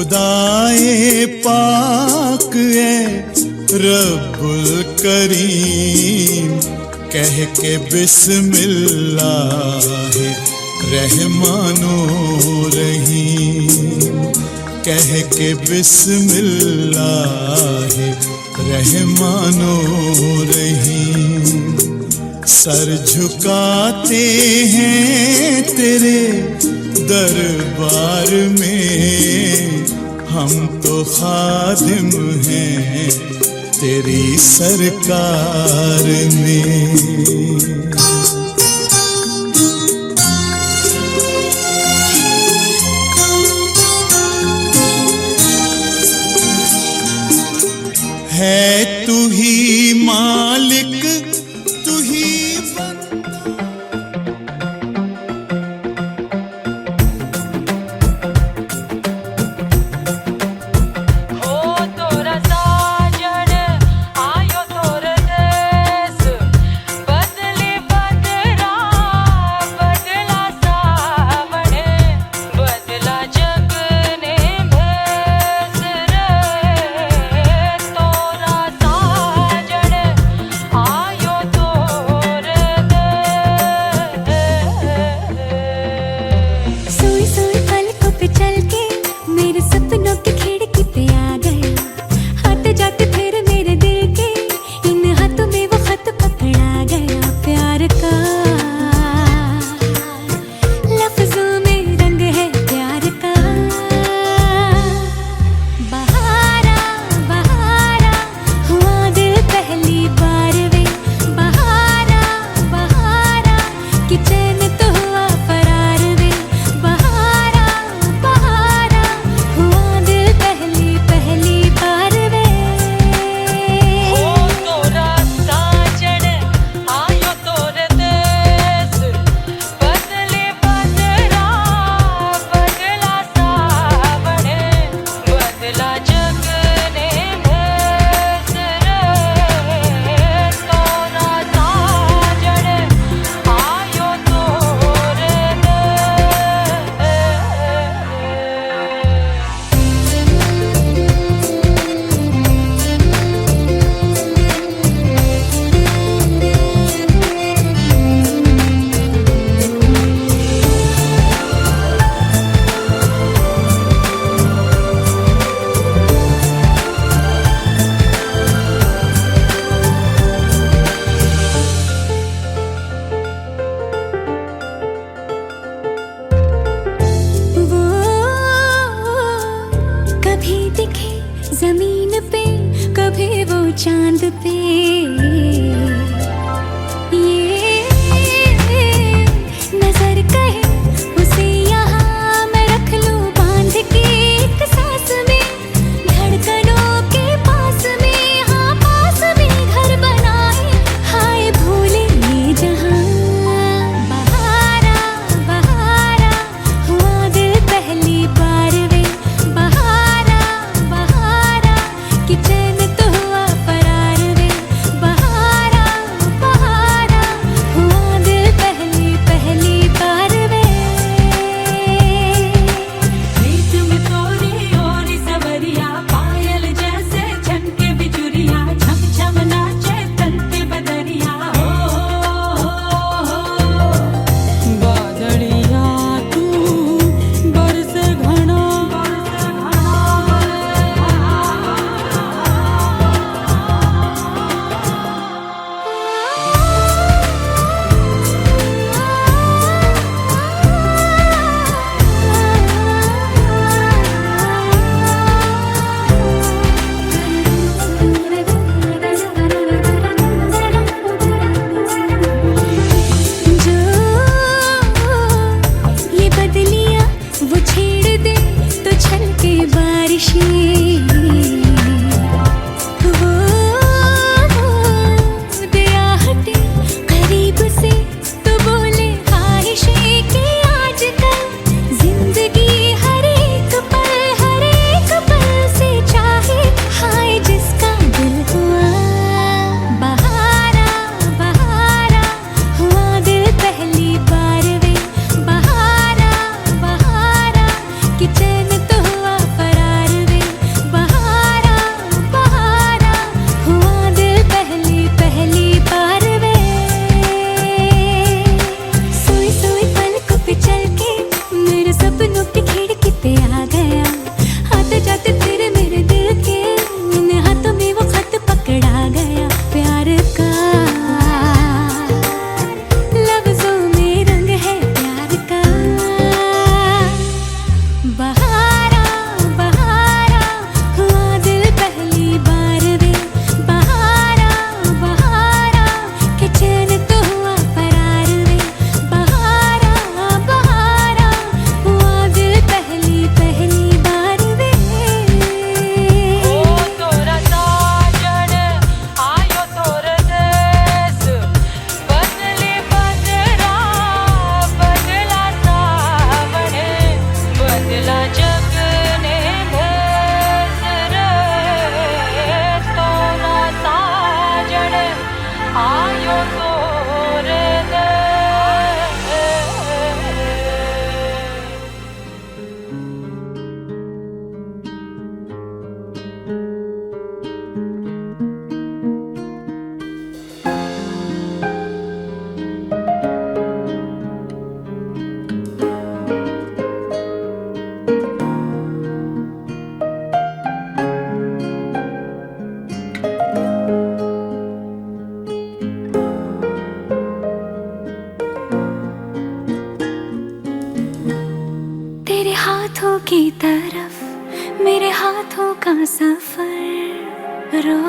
खुदाए पाक रब्बुल करीम कह के बिस्मिल्लाह रहमानो रहीम कह के बिस्मिल्लाह रहमानो रहीम सर झुकाते हैं तेरे दरबार में हम तो खादिम हैं तेरी सरकार में। है तू ही मालिक तू ही जमीन पे कभी वो चांद पे ये नजर कहे उसे यहाँ मैं रख लूं बांध के एक सांस में धड़कनों के पास में हाँ पास में घर बनाए हाय भूले ये जहाँ बहारा बहारा हुआ दिल पहली बार वे बहारा बहारा कि चैन तो हुआ फरार वे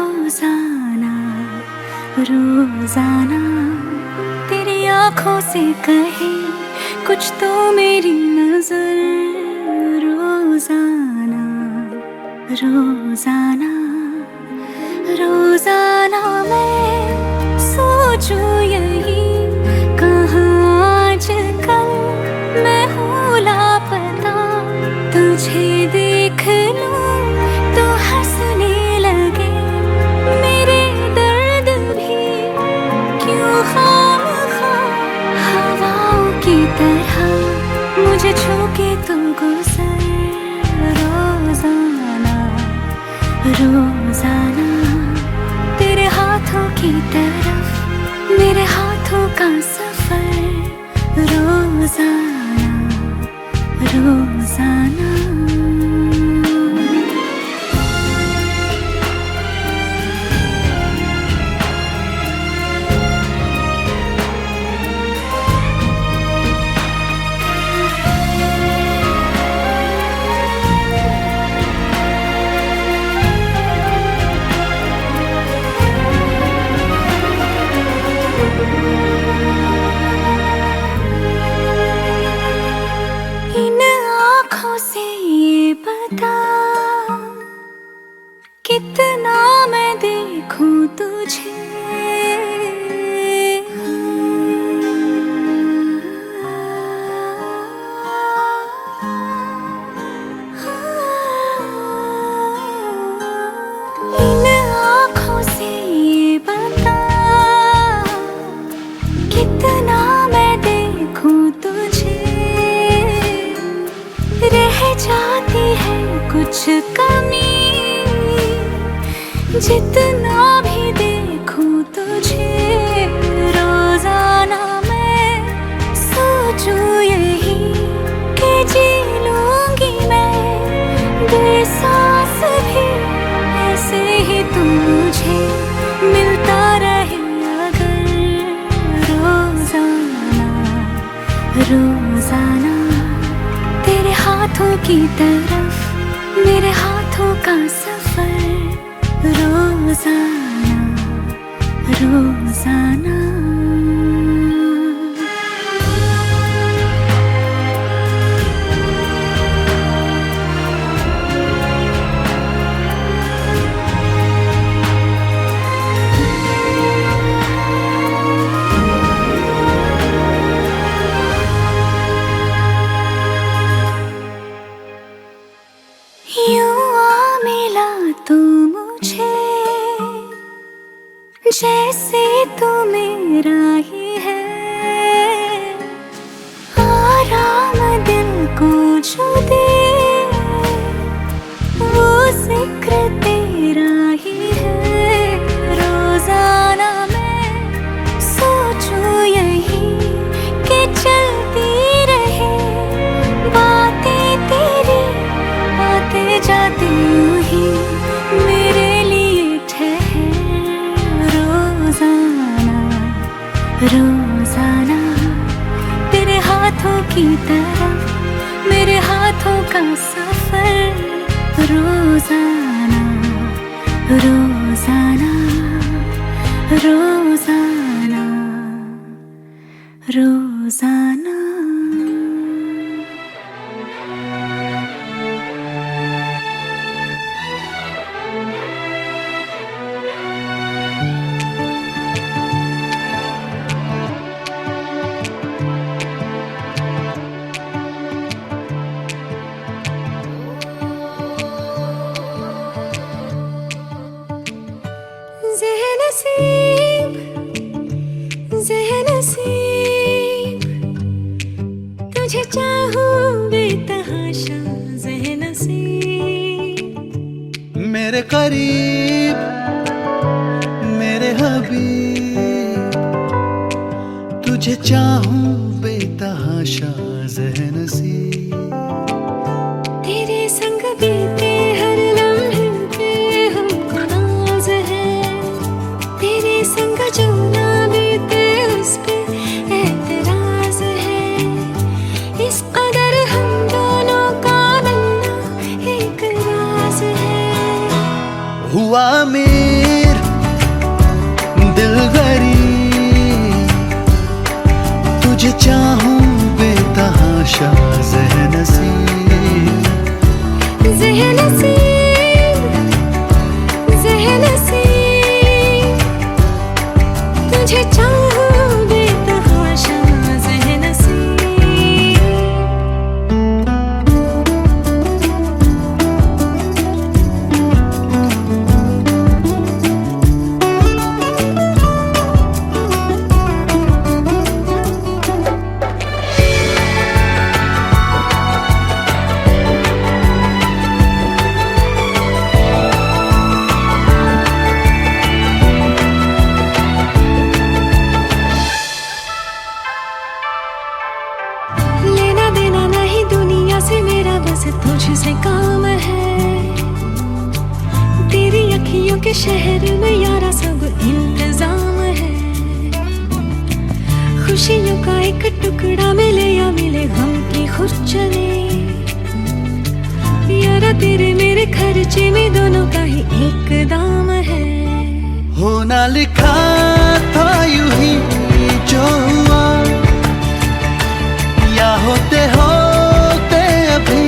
रोजाना रोजाना तेरी आंखों से कहे कुछ तो मेरी नजर। रोजाना रोजाना रोजाना मैं सोचूं यही, कहाँ आजकल मैं हूँ लापता। तुझे देख लूं तो हंसने लगे मेरे दर्द भी, क्यों खामखा हवाओं की तरह मुझे छू के तू गुजर। रोजाना रोजाना तेरे हाथों की तरफ मेरे हाथों का सफर। रोजाना रोजाना कितना मैं देखूं तुझे, इन आँखों से ये बता कितना मैं देखूं तुझे। रह जाती है कुछ कमी जितना भी देखूं तुझे। रोजाना मैं सोचूं यही कि जी लूंगी मैं बेसास भी, ऐसे ही तू मुझे मिलता रहे अगर। रोजाना रोजाना तेरे हाथों की तरफ मेरे हाथों का सफर। रोजाना रोजाना यूं आ मिला तू मुझे जैसे तू मेरा ही है। आराम दिल को जो दे वो जिक्र तेरा ही है। रोजाना मैं सोचूं यही कि चलती रहे बातें तेरी, आते जाते यूं ही मेरे लिए ठहर। रोजाना रोजाना तेरे हाथों की तरफ मेरे हाथों का सफर। रोजाना रोजाना रोजाना रोजाना ज़े-नसीब तुझे चाहूं बेतहाशा। ज़े-नसीब मेरे करीब मेरे हबीब तुझे चाहूं बेतहाशा। ज़े-नसीब तेरे संग बीते हर लम्हे पे हमको नाज है। तेरे संग जो ना बीते उस पे एतराज है। इस कदर हम दोनों का बनना एक राज है। हुआ मेरा नसी तुझे चाहूं बेतहाशा ज़हनसी। लेना देना नहीं दुनिया से मेरा, बस तुझसे काम है। तेरी अखियों के शहर में यारा सब इंतजाम है। खुशियों का एक टुकड़ा मिले या मिले गम की खुशचने, यारा तेरे मेरे खर्चे में दोनों का ही एक दाम है। होना लिखा था यूं ही जो हुआ, या होते होते अभी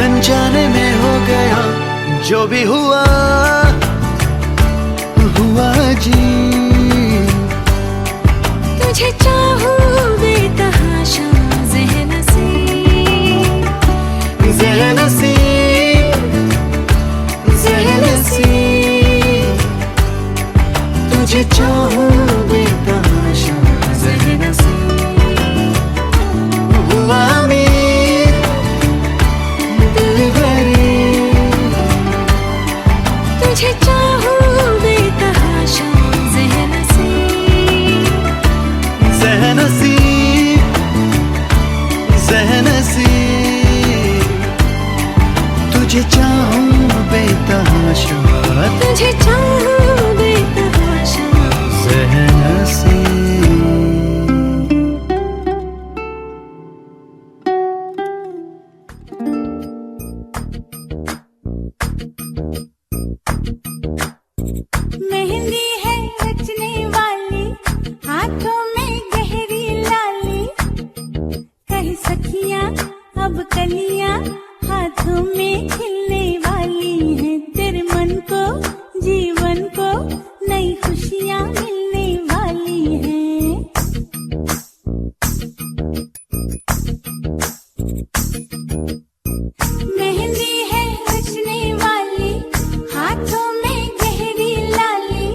अनजाने में हो गया। जो भी हुआ हुआ जी, तुझे चाहूं बेतहाशा ज़हनसी। ज़हनसी ज़हनसी, तुझे चाहूं बेतहाशा ज़हनसी। हुआ अमीर दिलबरी, तुझे चाहूं बेतहाशा ज़हनसी। ज़हनसी ज़हनसी, तुझे चाहूं बेतहाशा, तुझे चाहूं बेतहाशा ज़हनसी। मेहंदी है रचने वाली, हाथों में गहरी लाली। कहीं सखियां अब कलियां हाथों में खिलने वाली हैं। तेरे मन को जीवन को नई खुशियां मिलने वाली हैं। मेहंदी है रचने वाली, हाथों में गहरी लाली।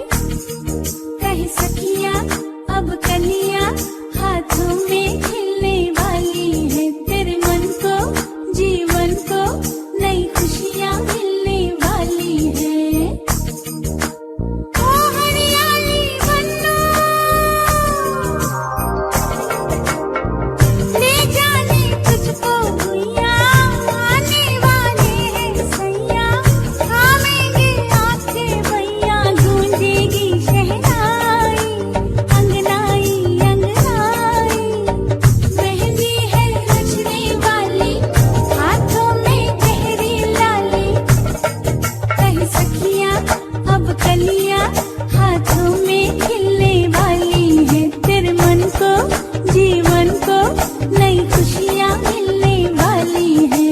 कहीं सखियां अब कलियां हाथों में खिलने वाली है। तेरे मन को जीवन को नई खुशियां मिलने वाली है। ओ हरियाली बन्नो, ले जाने तुझको भुइयां। आने वाले हैं सैया, थामेंगे आंखें भैया। गूंजेगी शहनाई अंगनाई अंगनाई। मेहंदी है रचने वाली, हाथों में गहरी लाली। कहीं सखियां अब कलियां हाथों में खिलने वाली है। तेरे मन को जीवन को नई खुशियां मिलने वाली है।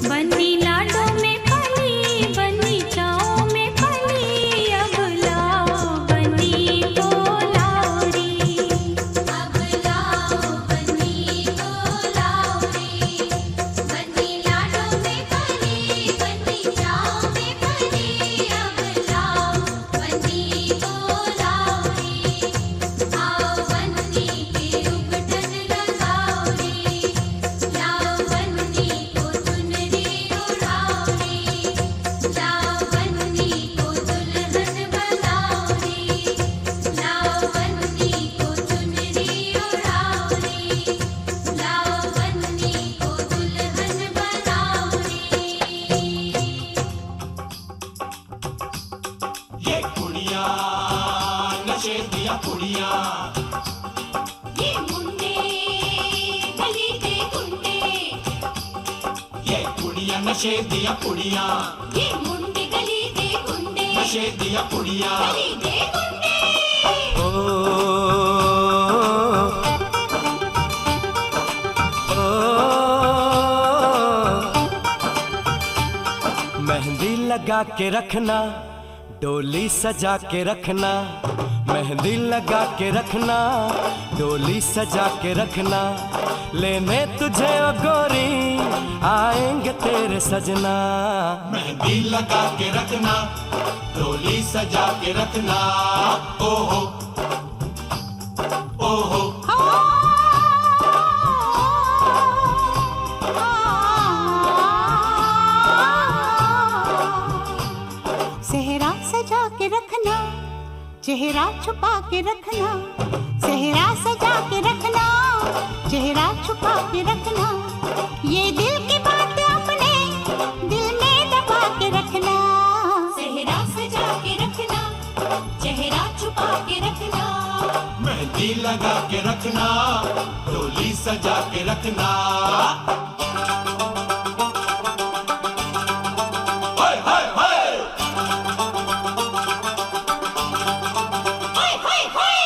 बन्नी लाडों में पली, बन्नी चाओं में पली, अब लाओ बन्नी को लावड़ी। अब लाओ बन्नी को लावड़ी। बन्नी लाडों में पली, बन्नी चाओं में पली, अब लाओ बन्नी को लावड़ी। आओ बन्नी के उबटन लगावड़ी, लाओ बन्नी को चुनरी ओढ़ावड़ी, लाओ बन्नी को दुल्हन बनावड़ी, लाओ बन्नी को चुनरी ओढ़ावड़ी, लाओ बन्नी को दुल्हन बनावड़ी। ये कुड़िया नशे दिया कुड़िया, ये मुंडे गली के गुंडे, ये कुड़िया नशे दिया कुड़िया, ये मुंडे गली के गुंडे, नशे दिया कुड़िया। गली के गुंडे। ओ, मेहंदी लगा के रखना, डोली सजा के रखना, मेहंदी लगा के रखना, डोली सजा के रखना, लेने तुझे ओ गोरी आएंगे तेरे सजना। मेहंदी लगा के रखना, डोली सजा के रखना, ओहो ओहो। सेहरा सजा के रखना, चेहरा छुपा के रखना, सेहरा सजा के रखना, चेहरा छुपा के रखना, ये दिल की बात अपने दिल में दबा के रखना। सेहरा सजा के रखना, चेहरा छुपा के रखना, मेहंदी लगा के रखना, डोली सजा के रखना। हाय हाय हाय। हाय हाय हाय।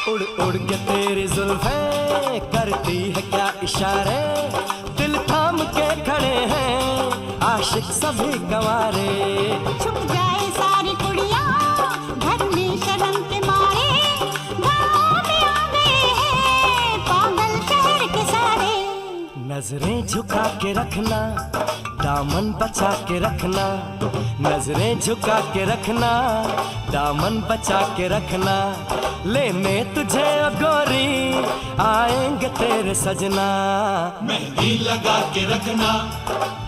उड़ उड़ के तेरी जुल्फें करती है क्या इशारे, दिल थाम के खड़े हैं आशिक सभी गंवारे। छुप जाए सारी कुड़ियाँ घर में शर्म के मारे, गाँव में आ गए हैं पागल शहर के सारे। नजरें झुका के रखना, दामन बचा के रखना, नजरें झुका के रखना, दामन बचा के रखना, लेने तुझे ओ गोरी आएंगे तेरे सजना। मेहंदी लगा के रखना,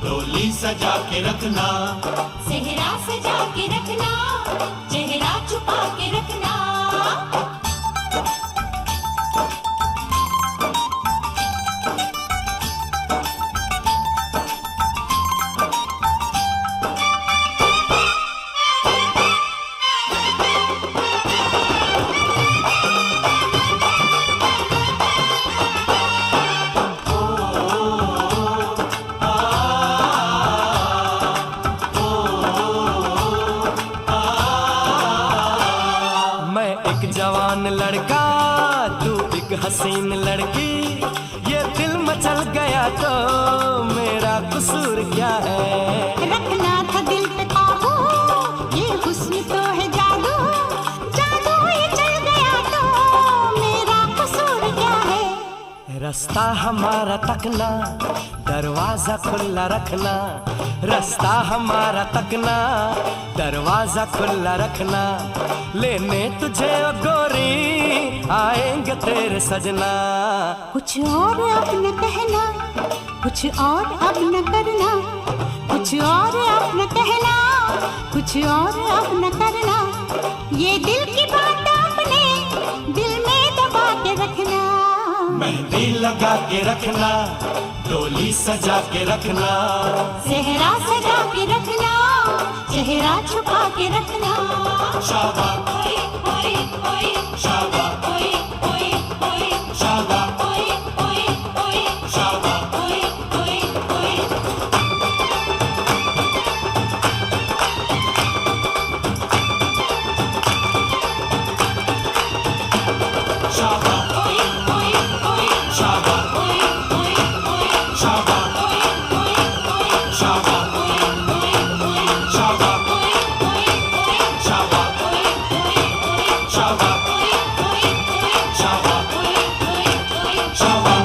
डोली सजा के रखना, सेहरा सजा के रखना, चेहरा छुपा के रखना। मैं एक जवान लड़का, तू एक हसीन लड़की, ये दिल मचल गया तो मेरा कसूर क्या है। रखना था दिल पे काबू, ये हुस्न तो है जादू, जादू ये चल गया तो मेरा कसूर क्या है। रास्ता हमारा तकना, दरवाजा खुला रखना, रास्ता हमारा तकना, दरवाजा खुला रखना, लेने तुझे ओ गोरी आएंगे तेरे सजना। कुछ और अब न कहना, कुछ और अब न करना, कुछ और अब न कहना, कुछ और अब न करना, ये दिल की बात अपने दिल में दबा के रखना। मेहंदी लगा के रखना, डोली सजा के रखना, सेहरा सजा के रखना, चेहरा छुपा के रखना। शाबा ओए ओए ओए शाबा ओए ओए ओए शाबा ओए ओए ओए शाबा शाबा शाबा शाबा शाबा शाबा शाबा शाबा शाबा शाबा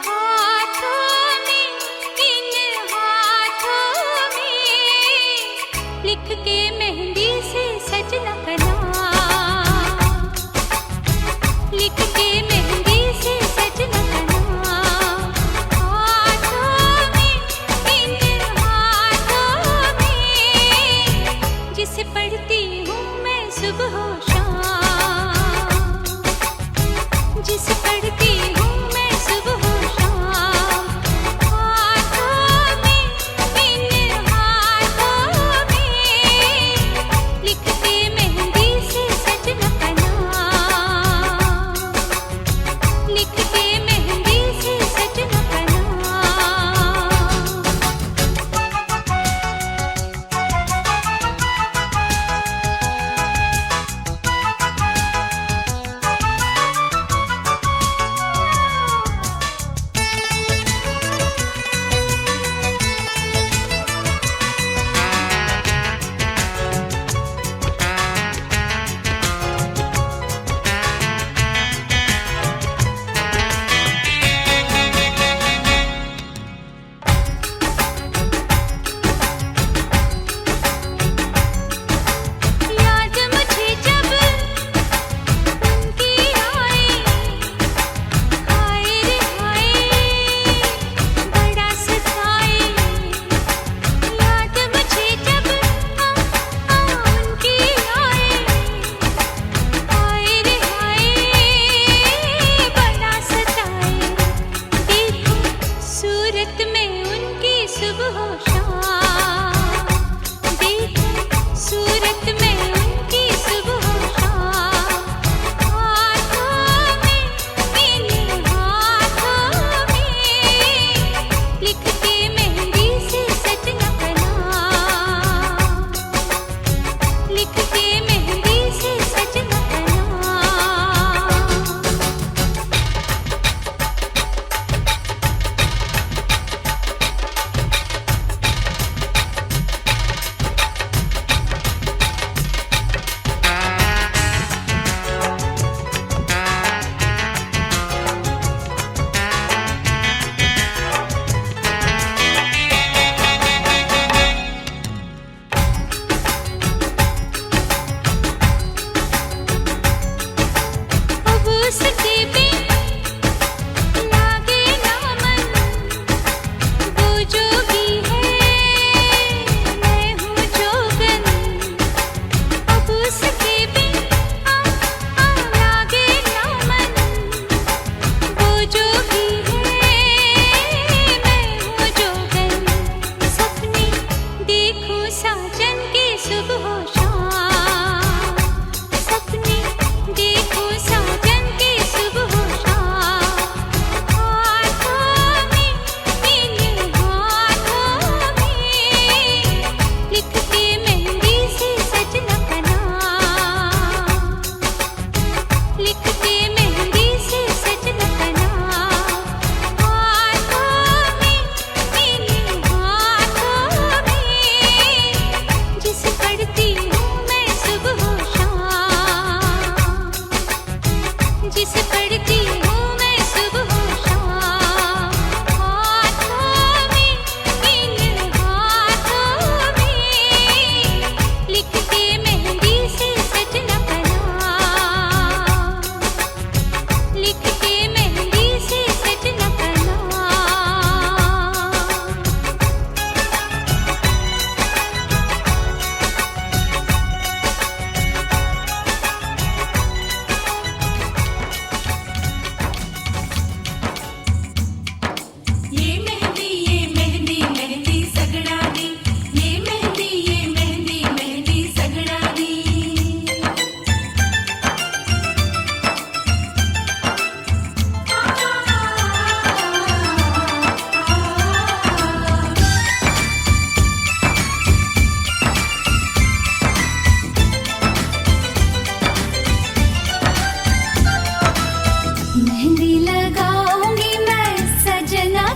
हाथों में इन हाथों में लिख के मेहंदी से सजना का नाम, लिख के मेहंदी से सजना का नाम। हाथों में इन हाथों में जिसे पढ़ती हूँ मैं सुबह शाम, जिसे पढ़ती हूँ मैं सुबह शाम। हाथों में इन हाथों में लिख के मेहंदी से सजना का नाम, लिख के मेहंदी से सजना का नाम। याद मुझे जब उनकी आए, हाय रे हाय बड़ा सताए। याद मुझे जब उनकी आए, हाय रे हाय बड़ा सताए। देखो सूरत में उनकी सुबह शाम, देखो सूरत में उनकी सुबह शाम। हाथों में इन हाथों में लिख के मेहंदी से सजना का नाम, लिख के मेहंदी से सजना का नाम।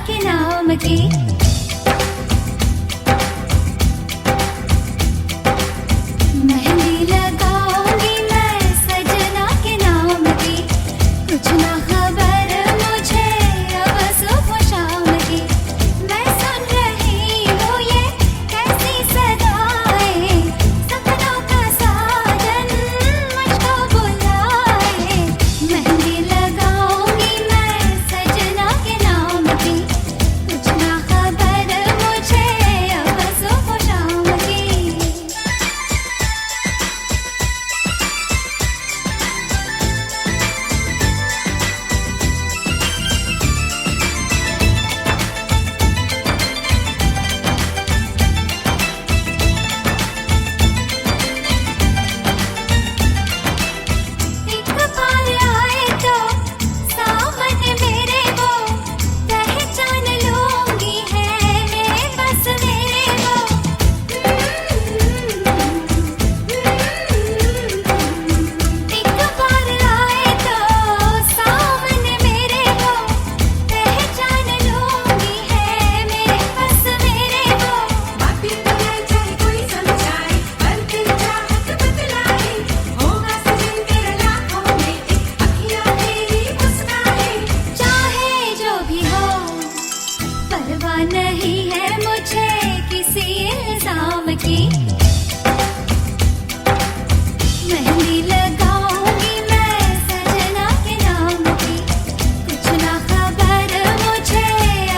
के नाम की। मेहंदी लगाऊंगी मैं सजना के नाम की, कुछ ना खबर मुझे अब सुबह शाम की। मैं सुन रही हूँ ये कैसी सदाएं, सपनों का साजन मुझको बुलाए। मेहंदी लगाऊंगी मैं सजना के नाम की, कुछ ना खबर मुझे अब सुबह शाम की। एक बार आए तो सामने मेरे वो, पहचान लूंगी है मेरे बस मेरे वो। एक बार आए तो सामने मेरे वो, पहचान लूंगी है मेरे बस मेरे वो। बातें बुलाए चाहे कोई समझाए, पर दिल चाहत बतलाए, होगा सजन तेरा लाखों में एक, अखियाँ तेरी मुस्काए। चाहे जो भी हो परवाह नहीं है मुझे किसी इल्जाम की। मेहंदी लगाऊंगी मैं सजना के नाम की, कुछ ना खबर मुझे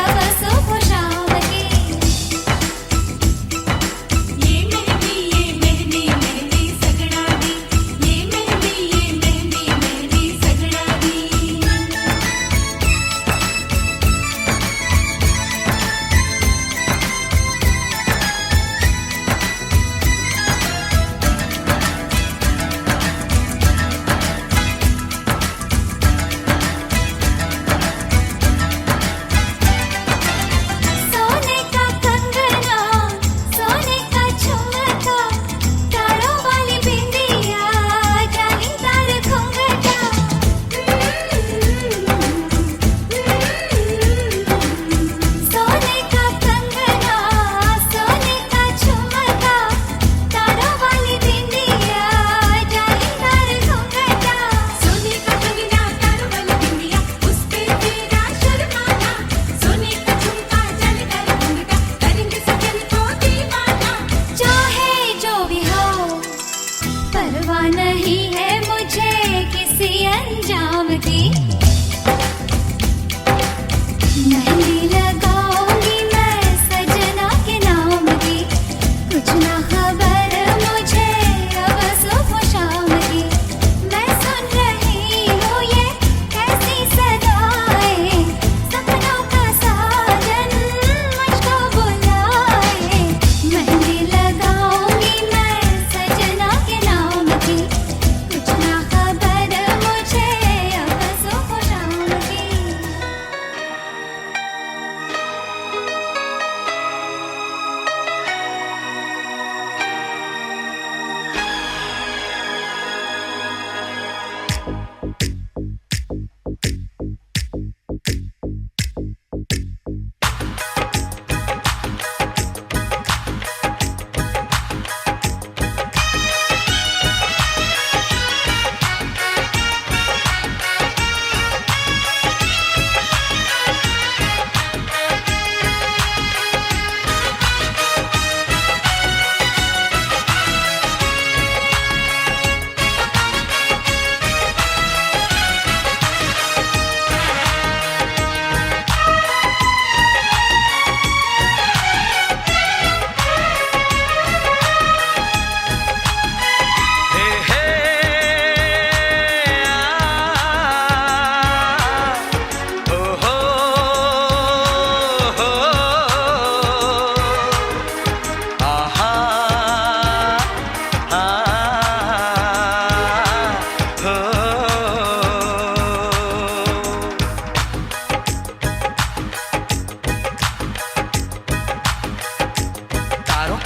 अब सुबह शाम की। ये मेहंदी मेहंदी सगड़ा दी, ये मेहंदी सगड़ा दी। सोने का कंगना, सोने का झुमका, तारों वाली बिंदिया, जालीदार घुंघटा। सोने का कंगना, सोने का झुमका, तारों वाली बिंदिया, जालीदार घुंघटा। सोने का कंगना तारों वाली बिंदिया, उस पे तेरा शर्माना, सोने का झुमका जालीदार घुंघटा, करेंगे सजन को दीवाना। चाहे जो भी हो परवाह नहीं है मुझे किसी अंजाम की। मेहंदी लगाऊंगी मैं सजना के नाम की, कुछ ना खबर मुझे अब सुबह शाम की। मैं सुन रही हूँ ये कैसी सदाएं, सपनों का साजन मुझको बुलाए। मेहंदी लगाऊंगी मैं सजना के नाम की, कुछ ना खबर मुझे अब सुबह शाम की।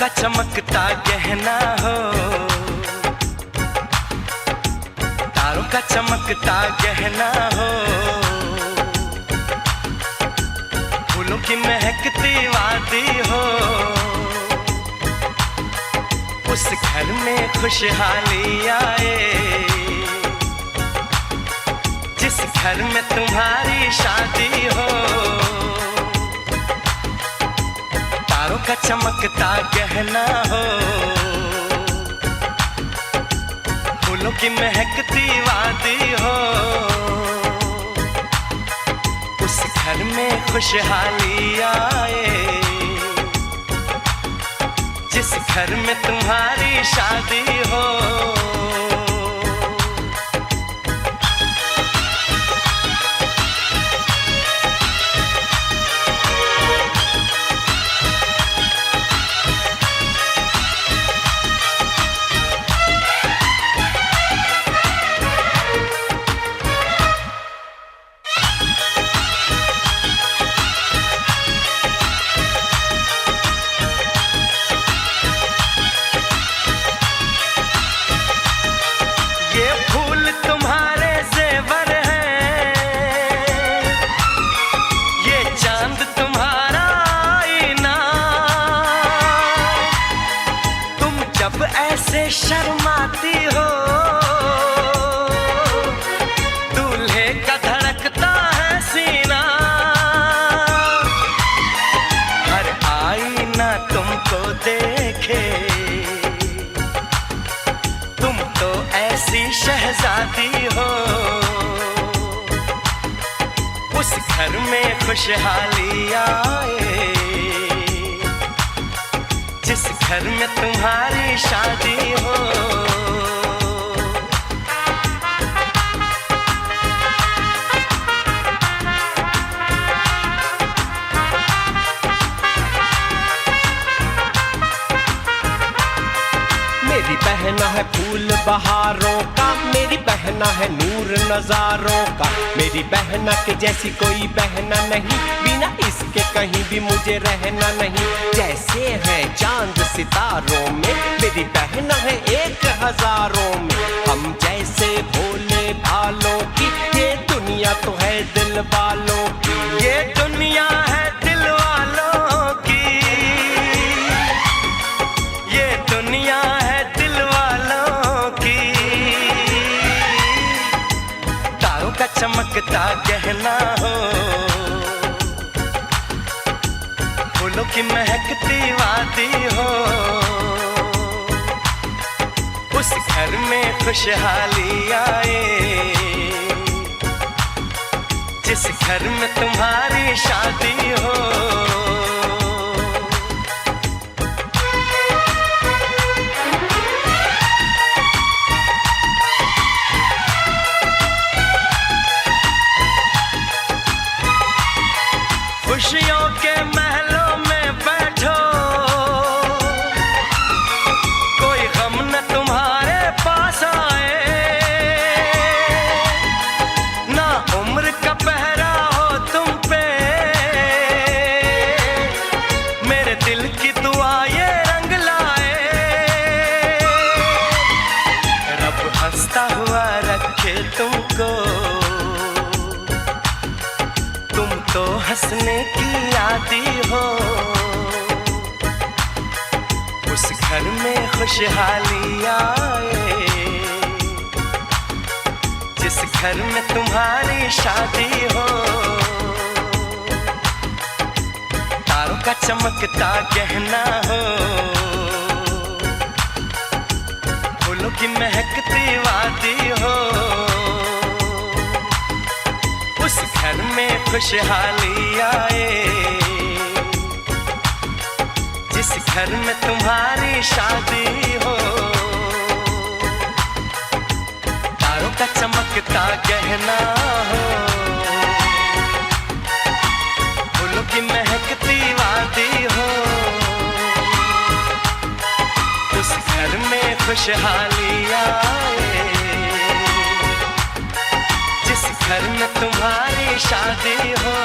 का चमकता गहना हो, तारों का चमकता गहना हो, फूल फूलों की महकती वादी हो, उस घर में खुशहाली आए, जिस घर में तुम्हारी शादी हो। तारों का चमकता गहना हो, फूलों की महकती वादी हो, उस घर में खुशहाली आए, जिस घर में तुम्हारी शादी हो। ऐसे शर्माती हो, दूल्हे का धड़कता है सीना, हर आईना तुमको देखे, तुम तो ऐसी शहजादी हो, उस घर में खुशहाली आए, जिस घर में तुम्हारी शादी हो। मेरी बहना है फूल बहारों का, मेरी बहना है नूर नजारों का, मेरी बहना के जैसी कोई बहना नहीं, बिना इसके कहीं भी मुझे रहना नहीं। जैसे है चांद सितारों में, मेरी बहना है 1000 में, हम जैसे भोले भालों की, ये दुनिया तो है दिल वालों की, ये दुनिया है दिल वालों की, ये दुनिया है दिल वालों की। तारों का चमकता गहना हो, फूलों की महकती वादी हो, उस घर में खुशहाली आए, जिस घर में तुम्हारी शादी हो। खुशियों के महलों में बैठो, कोई गम न तुम्हारे पास आए, ना उम्र का पहरा हो तुम पे, मेरे दिल की दुआ ये रंग लाए, रब हंसता हुआ रखे तुमको, तुम तो हंसने की आदी हो, उस घर में खुशहाली आए, जिस घर में तुम्हारी शादी हो। तारों का चमकता गहना हो, फूलों की महकती वादी हो, उस घर में खुशहाली आए, जिस घर में तुम्हारी शादी हो। तारों का चमकता गहना हो, फूलों की महकती वादी हो, उस घर में खुशहाली आए, जिस घर में तुम्हारी शादी हो।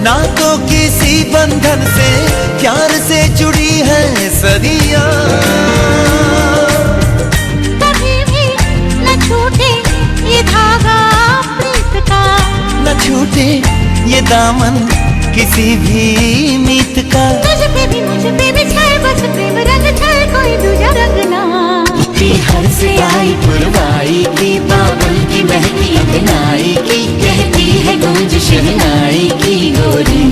नातों किसी बंधन से प्यार से जुड़ी है सदियां। कभी भी न छूटे ये धागा प्रीत का, न छूटे ये दामन किसी भी मीत का। तुझ पे भी मुझ पे भी छाए बस प्रेम रंग, छाए कोई दूजा रंग ना। बिहार से आई पुरवाई की, बाबुल की महकी अंगनाई की, कहती है गूंज शहनाई की गोरी।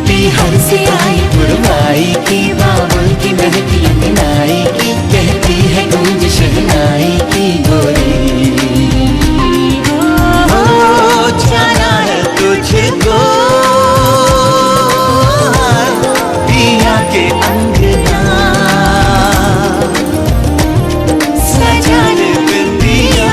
बिहार से आई पुरवाई की, बाबुल की महकी अंगनाई की, कहती है गूंज शहनाई की गोरी। ओ जाना है तुझको पिया के अंगना, सजाने बिंदिया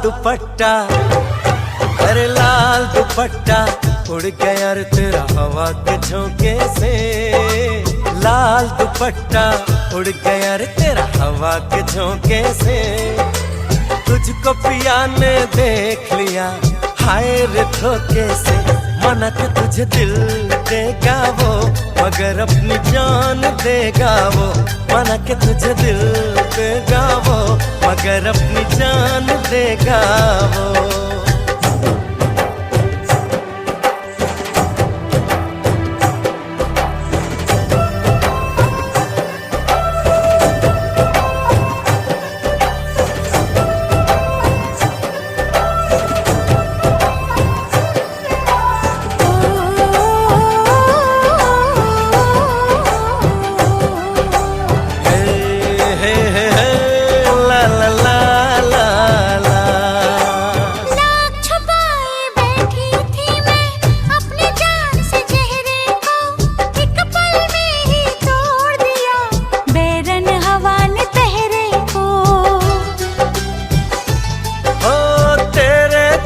दुपट्टा, अरे लाल दुपट्टा उड़ गया रे तेरा हवा के झोंके से। लाल दुपट्टा उड़ गया रे तेरा हवा के झोंके से। तुझको पिया ने देख लिया हाय रे धोखे से। मना के तुझे दिल देगा वो मगर अपनी जान देगा वो। मना के तुझे दिल देगा वो मगर अपनी जान देगा वो।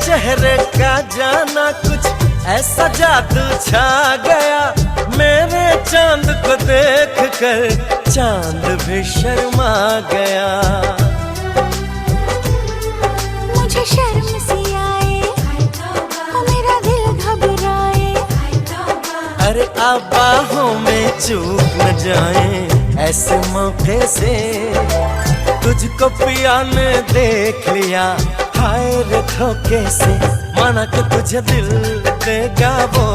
चेहरे का जाना कुछ ऐसा जादू छा गया। मेरे चांद को देख कर चांद भी शर्मा गया। मुझे शर्म सी आए और मेरा दिल घबराए। अरे अब बाहों में चूक न जाए ऐसे मौके से। तुझको पिया ने देख लिया हाय रे धोखे से। माना कि तुझे दिल देगा वो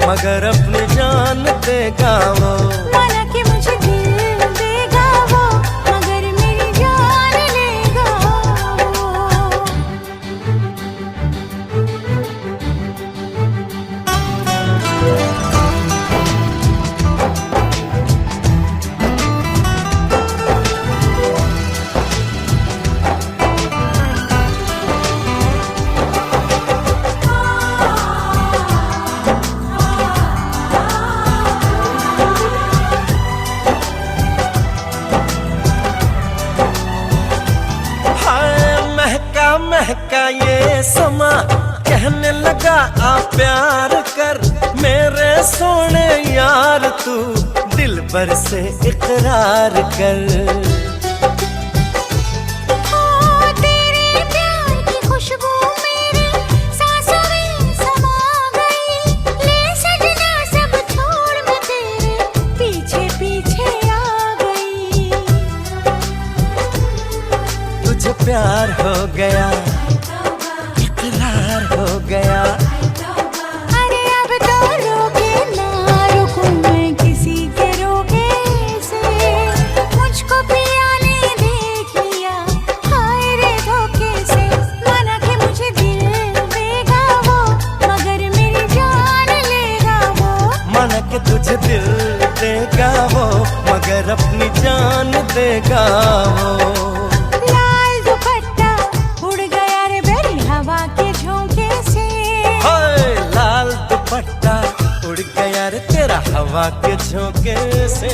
मगर अपनी जान देगा वो। माना कि मुझे दिल देगा वो मगर मेरी जान लेगा वो। महका ये समा कहने लगा आ प्यार कर। मेरे सोने यार तू दिल भर से इकरार कर। तेरे प्यार की खुशबू मेरी सांसों में समा गई। ले सजना सब छोड़ मैं तेरे पीछे पीछे आ गई। तुझे प्यार हो गया इकरार हो गया। अरे अब तो रोके ना रुकूं मैं किसी के रोके से। मुझको पिया ने देख लिया हाय रे धोखे से। माना कि मुझे दिल देगा वो मगर मेरी जान लेगा वो। माना कि तुझे दिल देगा वो मगर अपनी जान देगा वो। उड़ गया रे तेरा हवा के झोंके से।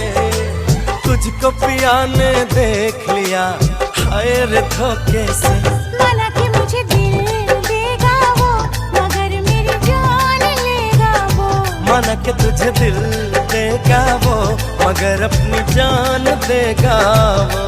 तुझको पिया ने देख लिया हाय रे धोखे से। माना कि मुझे दिल देगा वो मगर मेरी जान लेगा वो। माना कि तुझे दिल देगा वो मगर अपनी जान देगा वो।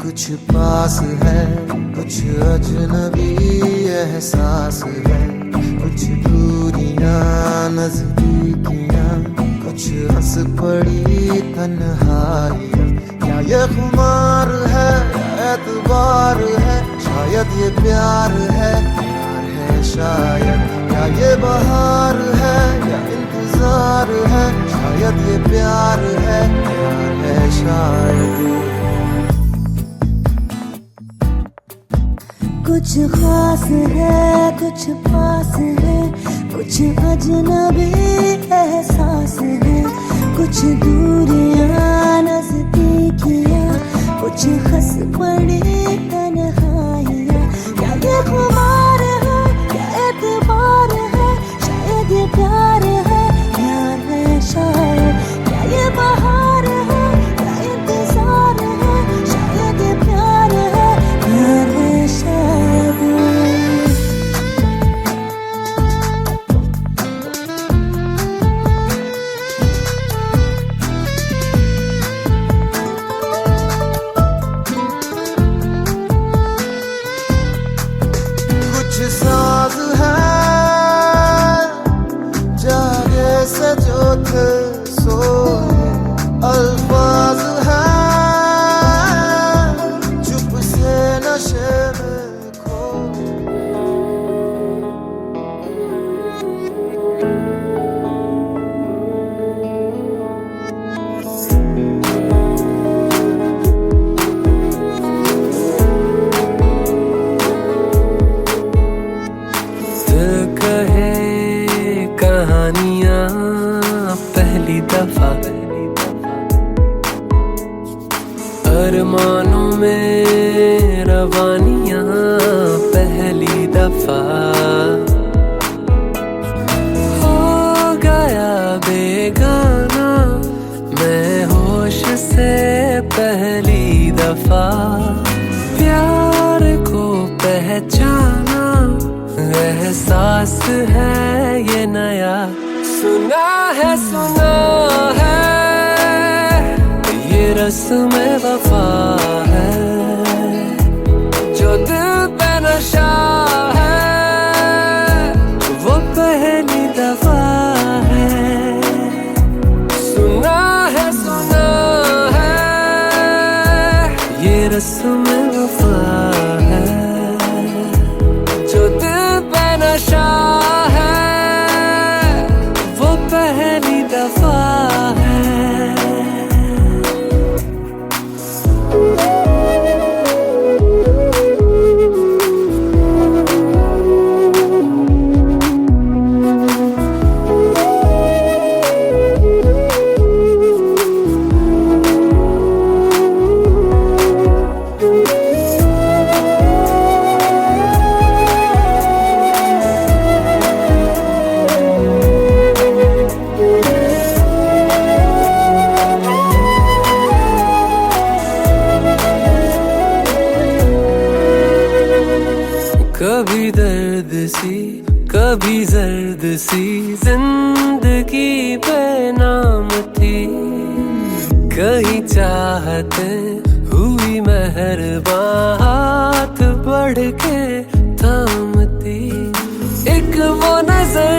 कुछ पास है, कुछ अजनबी एहसास है, कुछ दूरियां नजदीकियां, कुछ हंस पड़ी तन्हाइयां। क्या ये खुमार है या एतबार है, शायद ये प्यार है शायद, क्या ये बहार है या इंतजार है, शायद ये प्यार है शायद। कुछ खास है कुछ पास है, कुछ अजनबी एहसास है, कुछ दूरियां नजदीकियां, कुछ खस पड़ी तन्हाइयां। क्या ये खुमार है क्या एतबार है, शायद ये प्यार है शायद, क्या ये बहार है क्या इंतजार है, शायद ये प्यार है शायद। कुछ साज है जागे से जो थे सोए, अल्फाज है चुप से नशे में खोए। दिल कहे कहानियां पहली दफा, अरमानों में रवानियां पहली दफा, हो गया बेगाना मैं होश से पहली दफा, प्यार को पहचाना एहसास है ये नया, सुना है ये रस्म वफा है, जो दिल पे नशा है वो पहली दफा है, सुना है ये रस्म वफा है, जो दिल पे नशा है वो पहली दफा है। कभी दर्द सी कभी जर्द सी जिंदगी बेनाम थी, कहीं चाहते हुई मेहरबान हाथ बढ़ के थामती, एक वो नजर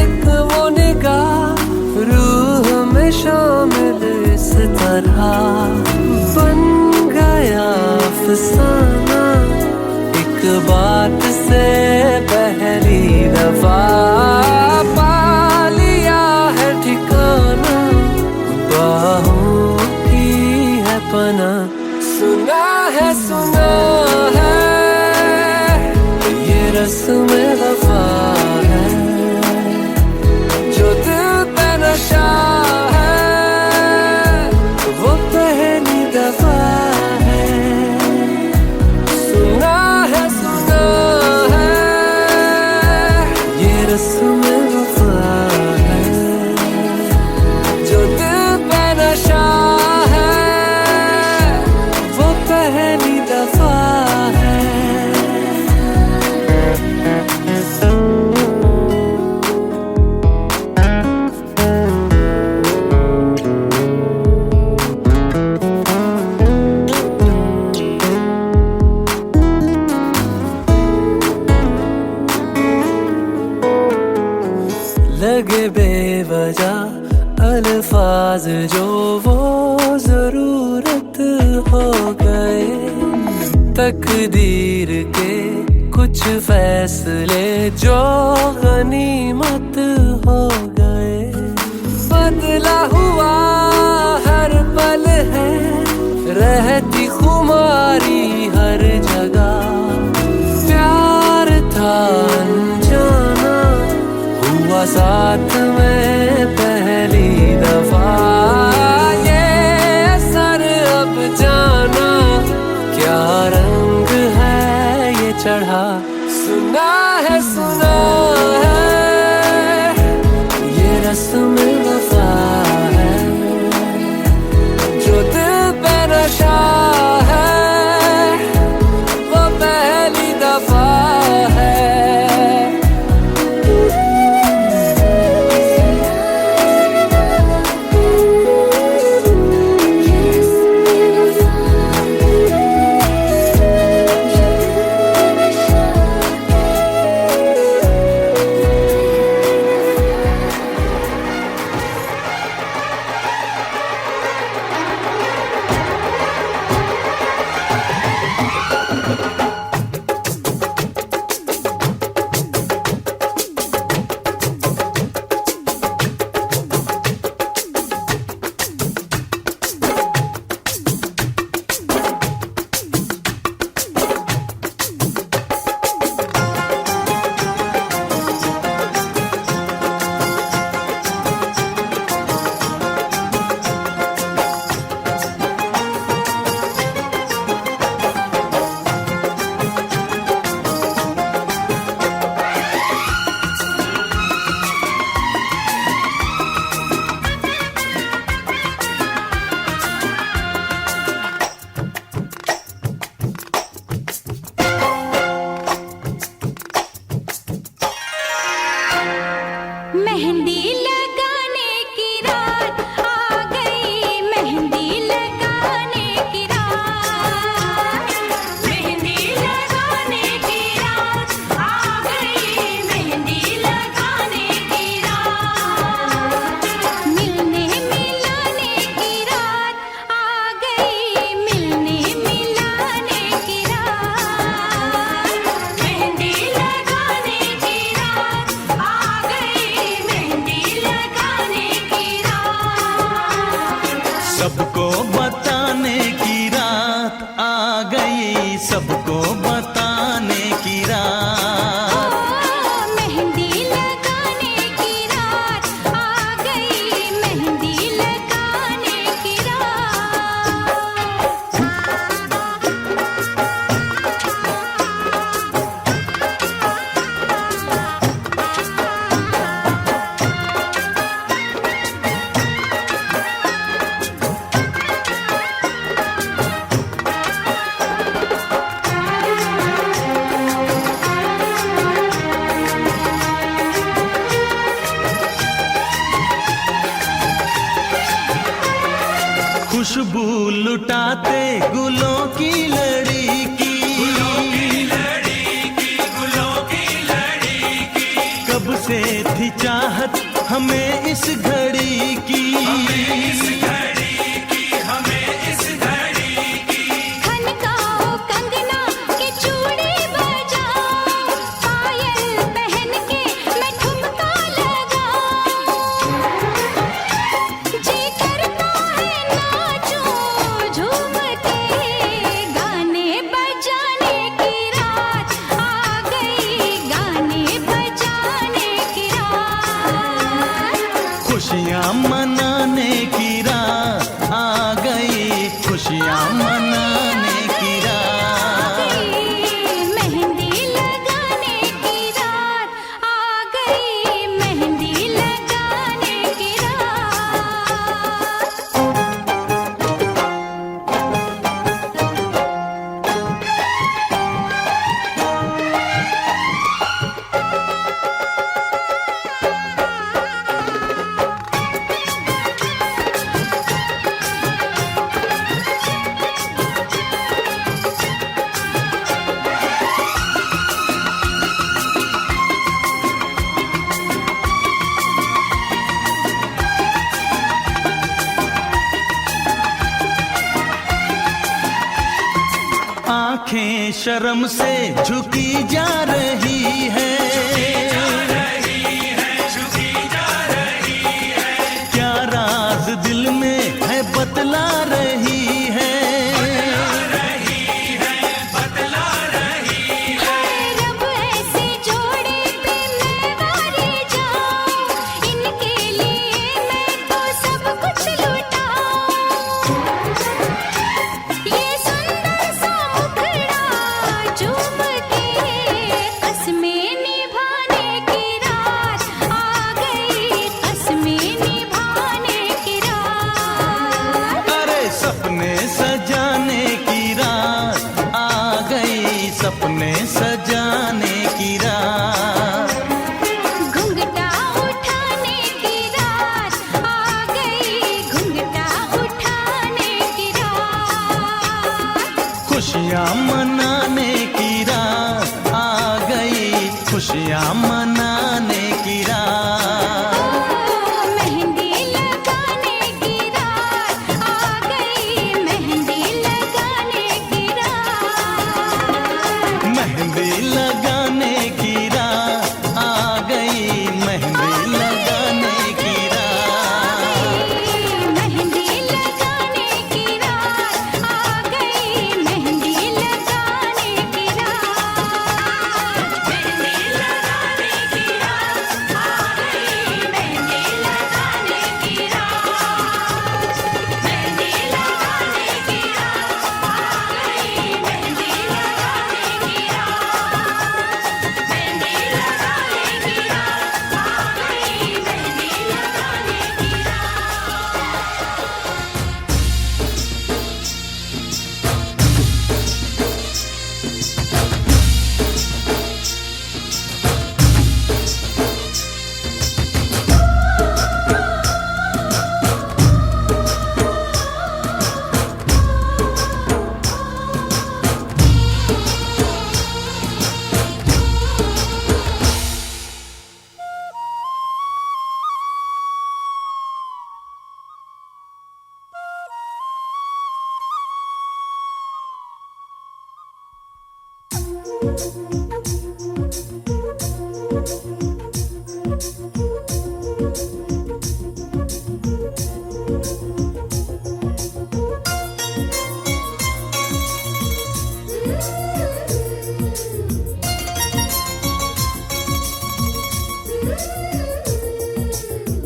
एक वो निगाह रूह में शामिल इस तरह, बन गया अफसाना एक बात से पहली दफा, पा लिया है ठिकाना बाहों की है पना, सुना है ये रस्म वफा है, जो दिल पे नशा है वो पहली दफा है, सुना है ये रस्म वफा है, जो दिल पे नशा है वो पहली दफा है। लगे बेवजह अल्फाज जो वो जरूरत गए, तकदीर के कुछ फैसले जो गनीमत हो गए। बदला हुआ हर पल है, रहती खुमारी हर जगह। प्यार था अनजाना, हुआ साथ में पहली दफा। ये असर अब जाना, क्या रंग है ये चढ़ा। सुना है ये रस्म वफा है, जो दिल पे नशा है, वो पहली दफा है। मेहंदी लगाने की रात आ गई, मेहंदी लगाने की रात। मेहंदी लगाने की रात आ गई, मेहंदी लगाने की रात। मिलने मिलाने की रात आ गई, मिलने मिलाने की रात। मेहंदी लगाने की रात आ गई, मेहंदी लगाने की रात। सबको बताने की रात आ गई, सबको बताने की रात। मेहंदी लगाने की रात आ गई, मेहंदी लगाने की रात। खुशबू लुटाते गुलों की लड़ी की, कब से थी चाहत हमें इस घड़ी की। खनकाओ कंगना के चूड़ी बजाओ, पायल पहन के मैं ठुमका लगाऊं। जी करता है नाचूं झूम के, गाने बजाने की रात आ गई, गाने बजाने की रात। खुशियाँ मनाने की रात आ गई, खुशियाँ मनाने की रात। मेहंदी लगाने की रात आ गई, मेहंदी लगाने की रात। शर्म से झुकी जा रही है। क्या राज दिल में है बतला रही है। रब ऐसे जोड़े पे मैं मारी जाऊं, इनके लिए मैं तो सब कुछ लुटाऊं। ये सुंदर सा मुखड़ा चूम के कसमें निभाने की रात आ गई, कसमें निभाने की रात। अरे सपने सजाने की रात आ गई, सपने सजाने की रात। घुंघटा उठाने की रात आ गई, घुंघटा उठाने की रात। खुशियाँ मनाने की रात आ गई, खुशियाँ मनाने की रात। मेहंदी लगाने की रात आ गई, मेहंदी लगाने की रात। मेहंदी लगाने की रात आ गई, मेहंदी लगाने की रात। मेहंदी लगाने की रात आ गई, मेहंदी लगाने की रात। मेहंदी लगाने की रात आ गई, मेहंदी लगाने की रात। मेहंदी लगाने की रात आ गई, मेहंदी लगाने की रात। मेहंदी लगाने की रात आ गई, मेहंदी लगाने की रात।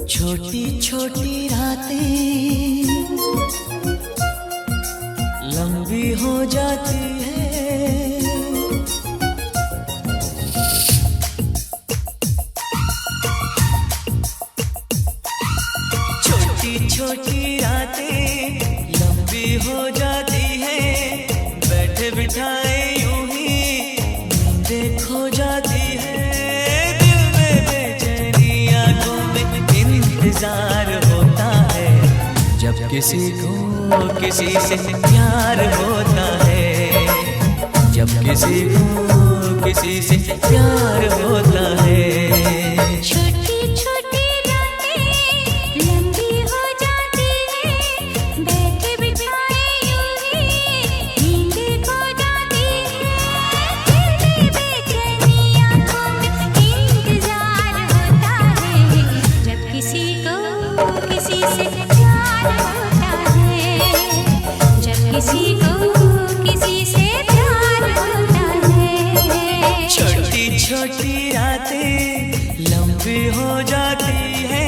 छोटी छोटी रातें लंबी हो जाती है। छोटी छोटी रातें लंबी हो जाती है। बैठे बिठाए यूं ही नींदें खो जाती है। दिल में बेचैनी आंखों में इंतजार होता है। जब किसी को किसी से प्यार होता है। जब किसी को किसी से प्यार होता है। छोटी छोटी रातें लंबी हो जाती है। बैठे बिठाए यूं ही नींदें खो जाती है। दिल में बेचैनी आंखों में इंतजार होता है। जब किसी को किसी से प्यार होता है। जब किसी को किसी से प्यार होता है। छोटी छोटी रातें लंबी हो जाती है।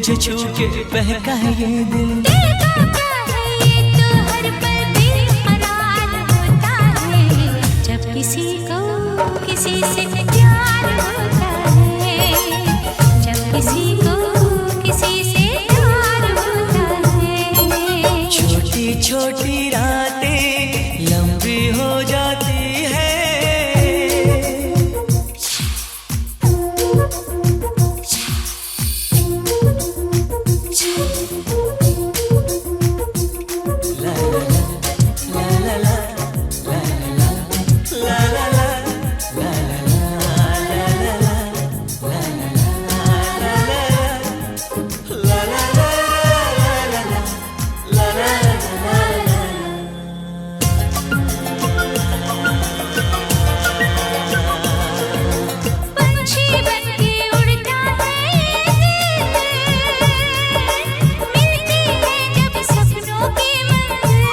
तुझे छू के बहका है ये दिल। दिल का क्या है ये तो हर पल बेकरार होता है, जब किसी को किसी से प्यार होता है, जब किसी को किसी से प्यार होता है। छोटी छोटी रातें लंबी हो जाती है। ला ला ला ला ला ला ला ला ला ला पंछी बनके उड़ता है मिलती है जब सपनों की मंजिल।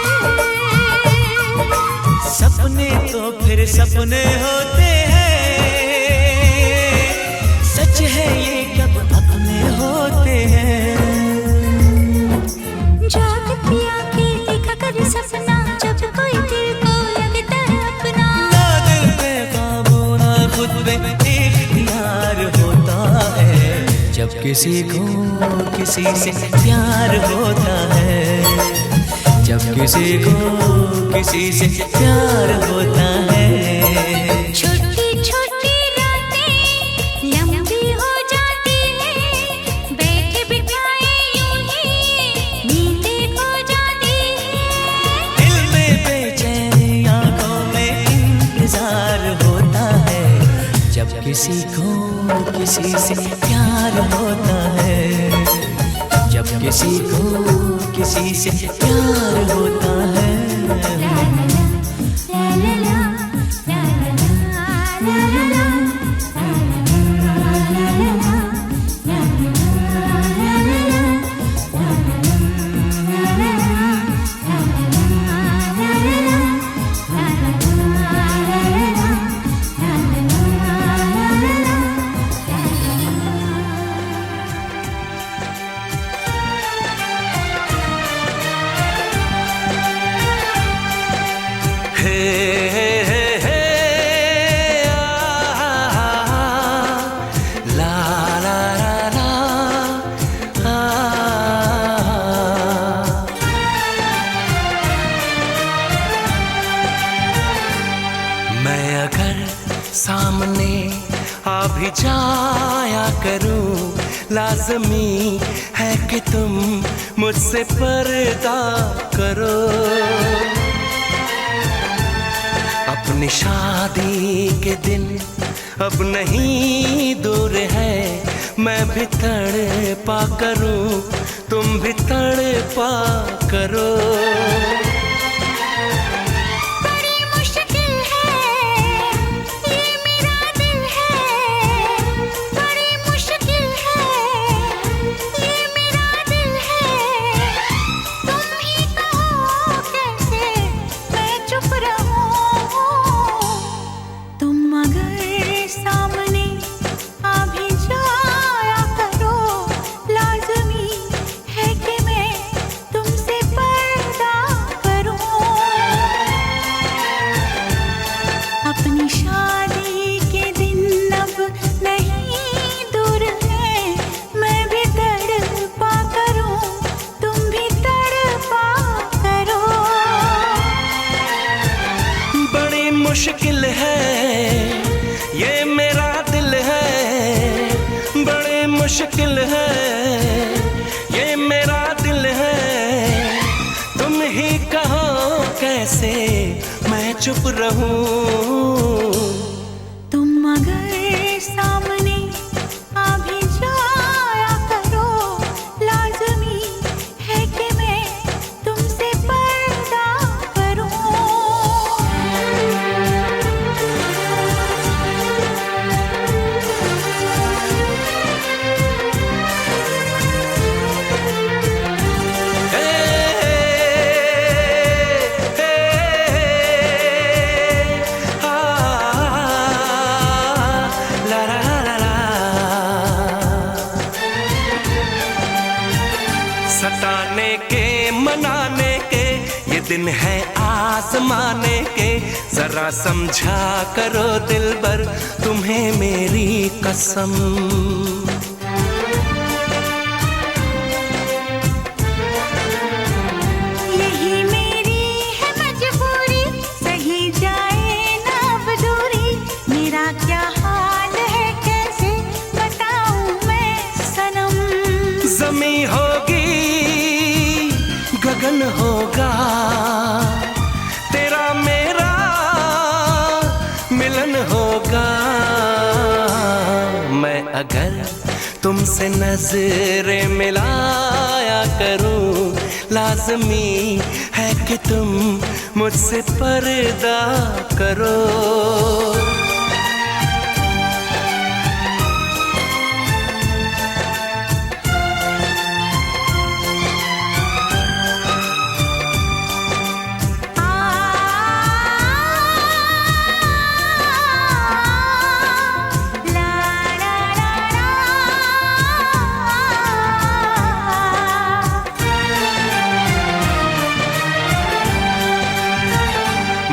सपने तो फिर सपने होते हैं, सच है ये कब अपने होते हैं। जागती आंखें देखा कर सपना, जब कोई दिल को लगता है अपना। ना दिल पे काबू ना खुद पे इख्तियार होता है, जब किसी को किसी से प्यार होता है, जब किसी को किसी से प्यार होता है। छोटी छोटी रातें लंबी हो जाती है, बैठे बिठाए यूं ही नींदें खो जाती है। दिल में बेचैनी आंखों में इंतजार होता है, जब किसी को किसी से प्यार होता है, जब किसी को किसी से प्यार होता है। ला ला ला ला ला ला ला ला हे हे हे हे ला ला ला ला मैं अगर सामने आ भी जाया करूं, लाज़मी है कि तुम मुझसे पर्दा करो। अपनी शादी के दिन अब नहीं दूर है, मैं भी तड़पा करूं, तुम भी तड़पा करो। बड़ी मुश्किल है ये मेरा दिल है, बड़ी मुश्किल है ये मेरा दिल है। तुम ही कहो कैसे मैं चुप रहूं, तुम अगर सामने आ भी जाया करो, लाज़मी है कि मैं तुमसे पर्दा करूं। अपनी शादी के दिन अब नहीं दूर है, मैं भी तड़पा करूं, तुम भी तड़पा करो। बड़ी मुश्किल है ये मेरा दिल है, बड़ी मुश्किल है ये मेरा दिल है। तुम ही कहो कैसे मैं चुप रहूं। तुम अगर सामने आ भी जाया करो, लाज़मी है कि मैं तुमसे पर्दा करूं। हे दिन है आसमाने के, जरा समझा करो दिलबर तुम्हें मेरी कसम। यही मेरी है मजबूरी, सही जाए ना अब दूरी। मेरा क्या हाल है कैसे बताऊं मैं सनम। ज़मीं होगी गगन होगा, तेरा मेरा मिलन होगा। मैं अगर तुमसे नजरें मिलाया करूं, लाज़मी है कि तुम मुझसे पर्दा करो।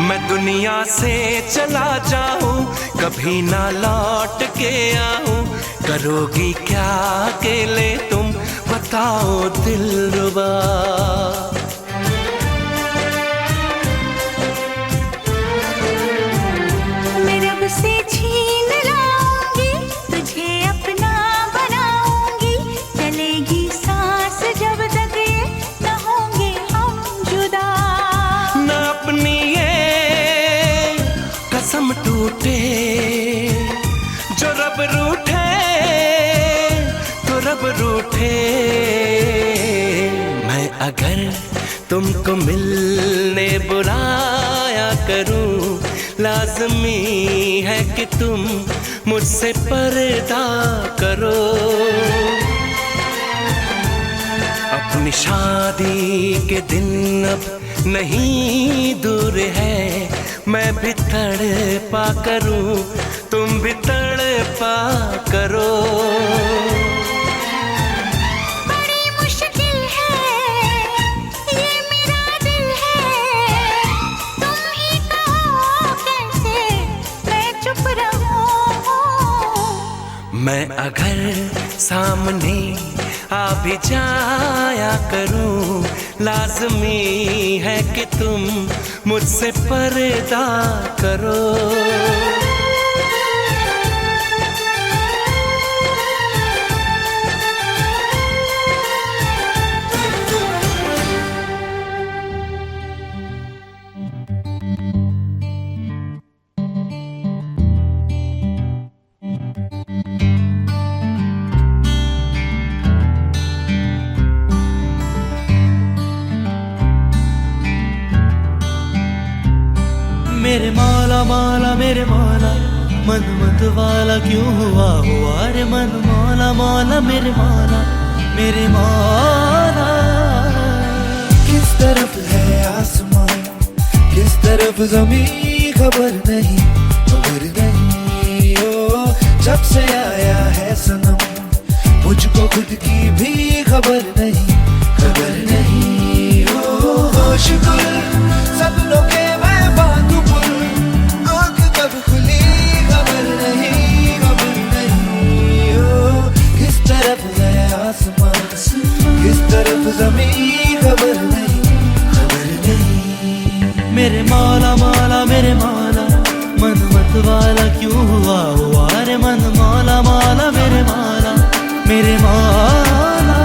मैं दुनिया से चला जाऊं, कभी ना लौट के आऊं। करोगी क्या अकेले तुम बताओ दिलरुबा। मैं रब से छीन लाऊंगी, तुझे अपना बनाऊंगी। चलेगी सांस जब तक ये न होंगे हम जुदा। न अपनी ये कसम टूटे, जो रब रूठे तो रब रूठे। मैं अगर तुमको मिलने बुलाया करूं, लाज़मी है कि तुम मुझसे पर्दा करो। अपनी शादी के दिन अब नहीं दूर है, मैं भी तड़पा करूं, तुम भी तड़पा करो। बड़ी मुश्किल है ये मेरा दिल है, तुम ही कहो कैसे मैं चुप रहूं। मैं अगर सामने आ भी जाया करूं, लाज़मी है कि तुम मुझसे पर्दा करो। मेरे मौला मौला मेरे मौला, मन मत वाला क्यों हुआ हुआ रे मन। मौला मौला मेरे मौला, मेरे मौला। किस तरफ है आसमान, किस तरफ ज़मीं, खबर नहीं ओ। जब से आया है सनम, मुझको खुद की भी खबर नहीं ओ। होश गुल सपनों के मैं बांधू पुल, आँख कब खुली खबर नहीं ओ। किस तरफ है आसमान, किस तरफ ज़मीं, खबर नहीं। मेरे मौला मौला मेरे मौला, मन मत वाला क्यों हुआ हुआ रे मन। मौला मौला मेरे मौला, मेरे मौला।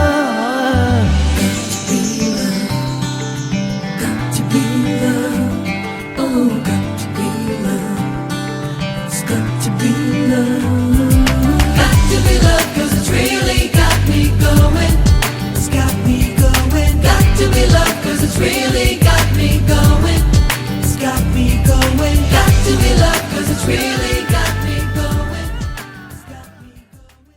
Really got me going. It's got me going. Got to be love.